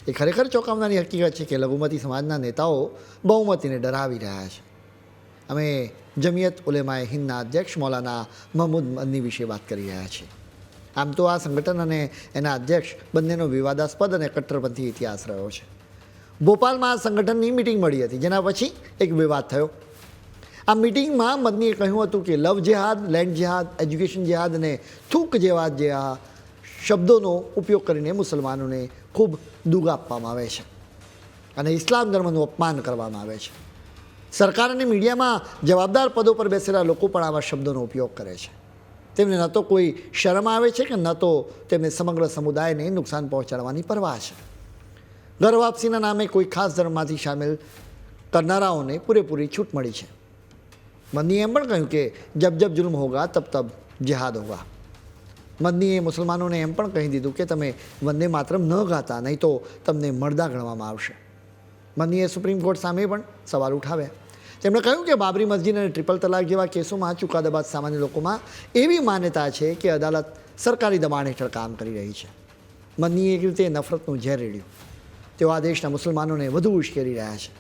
એ ખરેખર ચોંકાવનારી હકીકત છે કે લઘુમતી સમાજના નેતાઓ બહુમતીને ડરાવી રહ્યા છે. અમે જમિયત ઉલેમાએ હિંદના અધ્યક્ષ મૌલાના મહમૂદ મદની વિશે વાત કરી રહ્યા છીએ. આમ તો આ સંગઠન અને એના અધ્યક્ષ બંનેનો વિવાદાસ્પદ અને કટ્ટરપંથી ઇતિહાસ રહ્યો છે. ભોપાલમાં આ સંગઠનની મિટિંગ મળી હતી, જેના પછી એક વિવાદ થયો. આ મિટિંગમાં મદનીએ કહ્યું હતું કે લવ જેહાદ, લેન્ડ જેહાદ, એજ્યુકેશન જેહાદ અને થૂક જેવા શબ્દોનો ઉપયોગ કરીને મુસલમાનોને ખૂબ દુગ આપવામાં આવે છે અને ઇસ્લામ ધર્મનું અપમાન કરવામાં આવે છે. સરકાર અને મીડિયામાં જવાબદાર પદો પર બેસેલા લોકો પણ આવા શબ્દોનો ઉપયોગ કરે છે. તેમને ન તો કોઈ શરમ આવે છે કે ન તો તેમને સમગ્ર સમુદાયને નુકસાન પહોંચાડવાની પરવા છે. ઘર વાપસીના નામે કોઈ ખાસ ધર્મમાંથી સામેલ કરનારાઓને પૂરેપૂરી છૂટ મળી છે. મદનીએ એમ પણ કહ્યું કે જબ જબ જુલ્મ હોગા તબ તબ જેહાદ હોગા. મદનીએ મુસલમાનોને એમ પણ કહી દીધું કે તમે વંદે માતરમ ન ગાતા, નહીં તો તમને મરદા ગણવામાં આવશે. મદનીએ સુપ્રીમ કોર્ટ સામે પણ સવાલ ઉઠાવ્યા. તેમણે કહ્યું કે બાબરી મસ્જિદ અને ટ્રિપલ તલાક જેવા કેસોમાં ચુકાદા બાદ સામાન્ય લોકોમાં એવી માન્યતા છે કે અદાલત સરકારી દબાણ હેઠળ કામ કરી રહી છે. મદનીએ એક રીતે નફરતનું ઝેર રેડ્યું. તેઓ આ દેશના મુસલમાનોને વધુ ઉશ્કેરી રહ્યા છે.